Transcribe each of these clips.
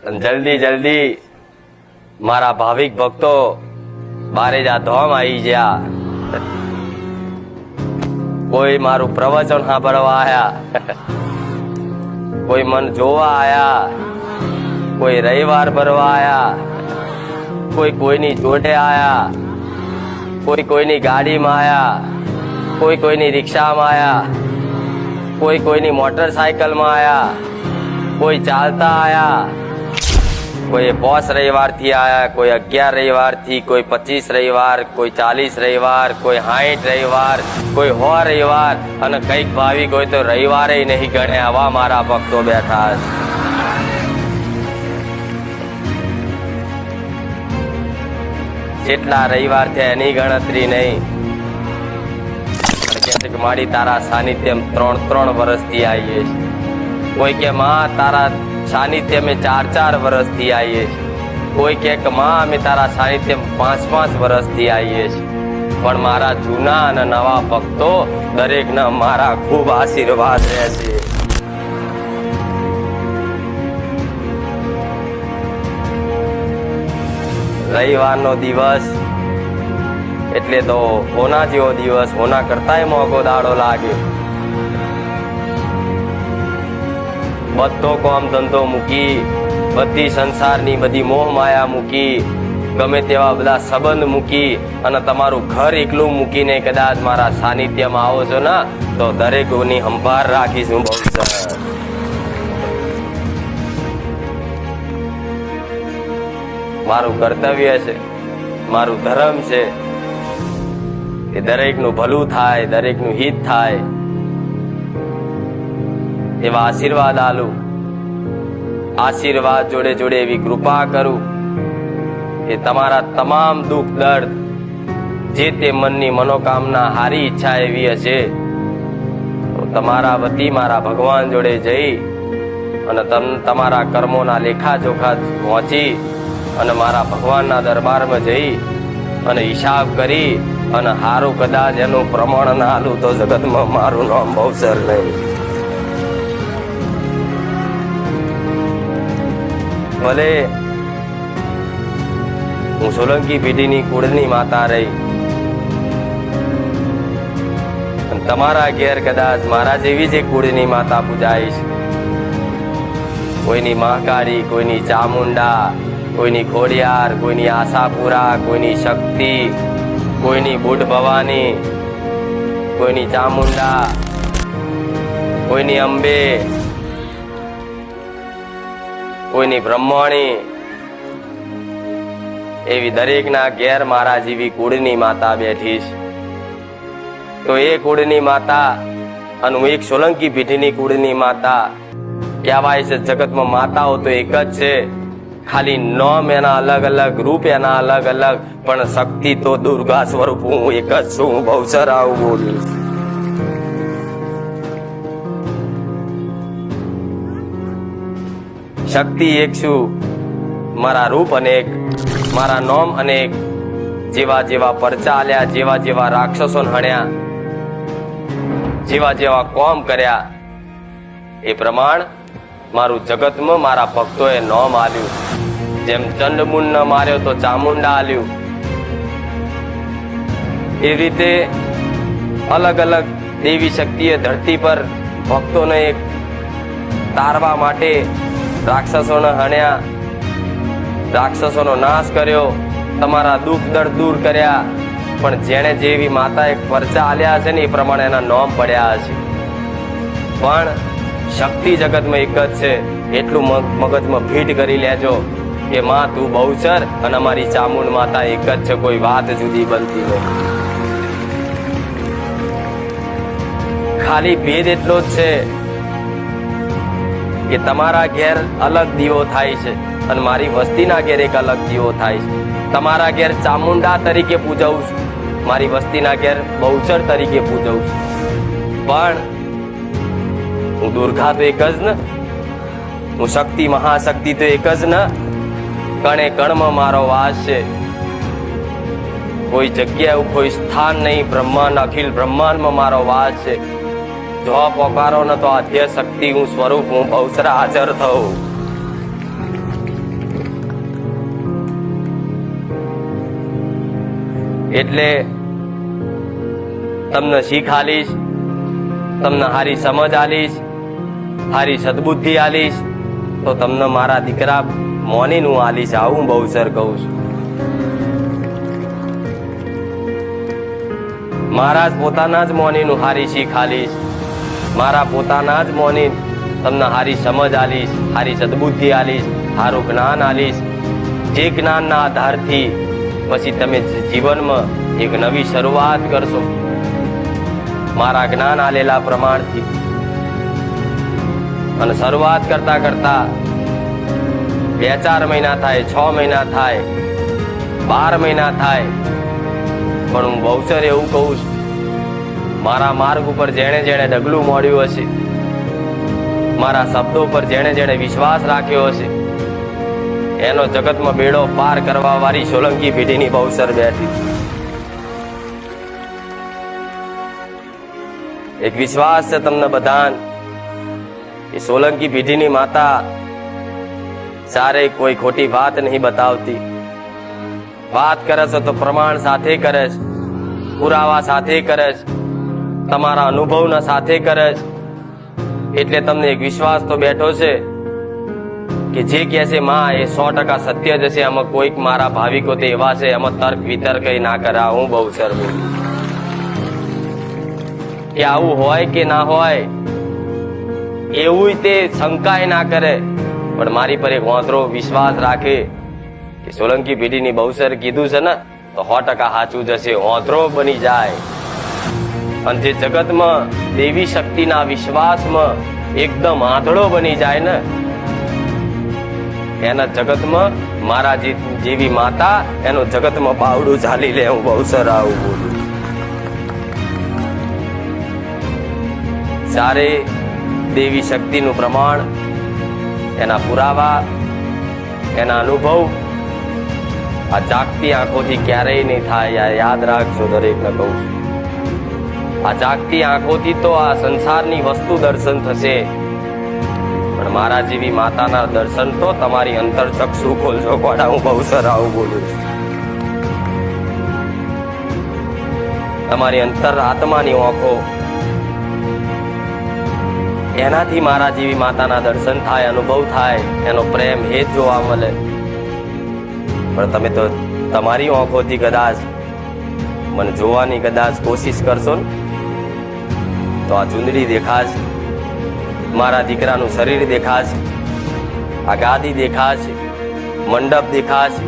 જલ્દી જલ્દી મારા ભાવિક ભક્તો બારેજા ધામ આવી ગયા. કોઈ મારું પ્રવચન સાંભળવા આયા, કોઈ મન જોવા આયા, કોઈ રવિવાર ભરવા આયા, કોઈ કોઈની જોડે આયા, કોઈ કોઈની ગાડીમાં આયા, કોઈ કોઈની રિક્ષામાં આયા, કોઈ કોઈની મોટરસાયકલમાં આયા, કોઈ ચાલતા આયા, કોઈ 5 રવિવાર થી આયા, કોઈ 11 રવિવાર થી, કોઈ 25 રવિવાર, કોઈ 40 રવિવાર, કોઈ 60 રવિવાર, કોઈ 100 રવિવાર, અને કઈક ભાવિક હોય તો રવિવારે નહીં ગણે આવા મારા ભક્તો બેઠા છે. જેટલા રવિવાર થયા એની ગણતરી નહીં. કે મારી તારા સાનિધ્યમ 3 વર્ષથી આવીએ છીએ. કોઈ કે માં તારા સાનિધ્ય અમે 4 વર્ષથી આવીએ છીએ. કોઈ કે માં અમે તારા સાનિધ્ય 5 વર્ષથી આવીએ છીએ. પણ મારા જૂના અને નવા ભક્તો દરેકના મારા ખૂબ આશીર્વાદ રહેશે. રવિવારનો દિવસ એટલે તો હોના જેવો દિવસ, હોના કરતાય મોંઘો દાડો લાગ્યો. બધો કામ ધંધો મૂકી, બધી સંસારની બધી મોહ માયા મૂકી, ગમે તેવા બધા સંબંધ મૂકી અને તમારું ઘર એકલું મૂકીને કદાચ મારા સાનિધ્યમાં આવો છો ને તો દરેકની સંભાળ રાખીશું. બહુ સરસ. મારું કર્તવ્ય છે, મારું ધર્મ છે કે દરેકનું ભલું થાય, દરેકનું હિત થાય એવા આશીર્વાદ આલું. આશીર્વાદ જોડે જોડે એવી કૃપા કરું કે તમારા તમામ દુઃખ દર્દ જે તે મનની મનોકામના હારી ઈચ્છા એવી હશે તો તમારા વતી મારા ભગવાન જોડે જઈ અને તમારા કર્મોના લેખા જોખા પહોંચી અને મારા ભગવાનના દરબારમાં જઈ અને હિસાબ કરી અને હારું કદાચ એનું પ્રમાણ ના આલું તો જગતમાં મારું નામ બહુ સર નહીં. ભલે હું સોલંકી પેઢીની કુળની માતા રહી, તમારા ઘેર કદાચ મારા જેવી જે કુળની માતા પૂજાઈશ. કોઈની મહાકાળી, કોઈની ચામુંડા, કોઈની ખોડિયાર, કોઈની આશાપુરા, કોઈની શક્તિ, કોઈની બુઢ ભવાની, કોઈની ચામુંડા, કોઈની અંબે, કોઈની બ્રહ્મણી, એવી દરેકના ઘેર મારા જેવી કુળની માતા બેઠી છે. તો એ કુળની માતા અને હું એક સોલંકી પેઢીની કુળની માતા કહેવાય છે. જગતમાં માતાઓ તો એક જ છે, ખાલી નામ એના અલગ અલગ, રૂપ એના અલગ અલગ, પણ શક્તિ તો દુર્ગા સ્વરૂપ હું એક જ છું. હું બહુ સારા આવું બોલીશ. શક્તિ એક છું, મારા રૂપ અનેક, મારા નામ અનેક. જેવા જેવા પરચા આલ્યા, જેવા જેવા રાક્ષસોને હણ્યા, જેવા જેવા કોમ કર્યા એ પ્રમાણ મારું જગતમાં મારા ભક્તોએ નામ આલ્યું. જેમ ચંડમુંડ ન માર્યો તો ચામુંડા આલ્યું, એ રીતે અલગ અલગ દેવી શક્તિએ ધરતી પર ભક્તોને એક તારવા માટે રાક્ષસોને હણ્યા, રાક્ષસોનો નાશ કર્યો, તમારા દુઃખ દર્દ દૂર કર્યા. પણ જેણે જેવી માતા એક પરચા આલ્યા છે ને એ પ્રમાણે એના નામ પડ્યા હશે. પણ શક્તિ જગતમાં એક જ છે, એટલું મગજમાં ફીટ કરી લેજો કે માં તું બહુચર અને અમારી ચામુંડ માતા એક જ છે, કોઈ વાત જુદી બનતી નહીં. ખાલી ભેદ એટલો જ છે કે તમારા ઘેર અલગ દીવો થાય છે અને મારી વસ્તીના ઘેર એક અલગ દીવો થાય છે. તમારા ઘેર ચામુંડા તરીકે પૂજવું છું, મારી વસ્તીના ઘેર બહુચર તરીકે પૂજવું છું. પણ હું દુર્ગા તો એક જ ને, હું શક્તિ મહાશક્તિ તો એક જ ને. કણે કણમાં મારો વાસ છે, કોઈ જગ્યા કોઈ સ્થાન નહીં. બ્રહ્માંડ, અખિલ બ્રહ્માંડમાં મારો વાસ છે. જો પોકારો ને તો આદ્ય શક્તિ હું સ્વરૂપ હું બહુચર હાજર થઉં. એટલે તમને શીખ આલીશ, તમને હારી સમજ આલીશ, હારી સદબુદ્ધિ આલીશ, તો તમને મારા દીકરા મોનીને હું આલીશ. આવું બહુચર કહું છું. મારા જ પોતાના જ મોનીનું હારી શીખ આલીશ, મારા પોતાના જ મોની તમને હારી સમજ આલીશ, હારી સદબુદ્ધિ આલીશ, હારું જ્ઞાન આલીશ. જે જ્ઞાનના આધારથી પછી તમે જીવનમાં એક નવી શરૂઆત કરશો મારા જ્ઞાન આલેલા પ્રમાણથી. અને શરૂઆત કરતા કરતા 2-4 મહિના થાય, 6 મહિના થાય, 12 મહિના થાય, પણ હું બહુચર એવું કહું છું, મારા માર્ગ ઉપર જેણે જેણે ડગલું મોડ્યું હશે, મારા શબ્દો પર જેણે જેણે વિશ્વાસ રાખ્યો હશે, એનો જગતમાં બેડો પાર કરવા વાળી સોલંકી પેઢીની બહુચર બેઠી. એક વિશ્વાસ છે તમને બધાન કે સોલંકી પેઢીની માતા સારે કોઈ ખોટી વાત નહીં બતાવતી. વાત કરે છે તો પ્રમાણ સાથે કરે છે, પુરાવા સાથે કરે છે, તમારા અનુભવના સાથે કરે છે. એટલે તમને એક વિશ્વાસ તો બેઠો છે કે જે કહે છે માં એ 100% સત્ય જ છે. આમાં કોઈક મારા ભાવિકો તે એવા છે, એમાં તર્ક વિતર્ક ના કરા. હું બહુચર બોલું કે આવું હોય કે ના હોય એવું તે શંકાય ના કરે, પણ મારી પર એક વાંધરો વિશ્વાસ રાખે કે સોલંકી પેઢીની બહુચર કીધું છે ને તો 100% સાચું જશે. વાંધરો બની જાય. અને જે જગતમાં દેવી શક્તિના વિશ્વાસમાં એકદમ આંધળો બની જાય ને એના જગતમાં મારા જેવી માતા એનું જગતમાં બાવડું ચાલી લે. હું બહુચર આવું બોલું. સારે દેવી શક્તિનું પ્રમાણ, એના પુરાવા, એના અનુભવ આ જાગતી આંખોથી ક્યારેય નહીં થાય. યાદ રાખજો દરેકને કહું છું. આ જાગતી આંખોથી તો આ સંસારની વસ્તુ દર્શન થશે, પણ મારા જેવી માતાના દર્શન તો તમારી અંતર ચક્ષુ ખોલજો. કોડા હું બહુચર આવું બોલું છું. તમારી અંતર આત્માની આંખો, એનાથી મારા જેવી માતાના દર્શન થાય, અનુભવ થાય, એનો પ્રેમ હેત જોવા મળે. પણ તમે તો તમારી આંખોથી કદાચ મને જોવાની કદાચ કોશિશ કરશો ને તો આ ચુંદડી દેખાશે, મારા દીકરાનું શરીર દેખાશે, આ ગાદી દેખાશે, મંડપ દેખાશે,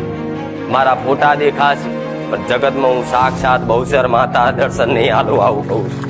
મારા ફોટા દેખાશે, પણ જગતમાં હું સાક્ષાત બહુચર માતા દર્શન નહીં આલું. આવું કહું છું.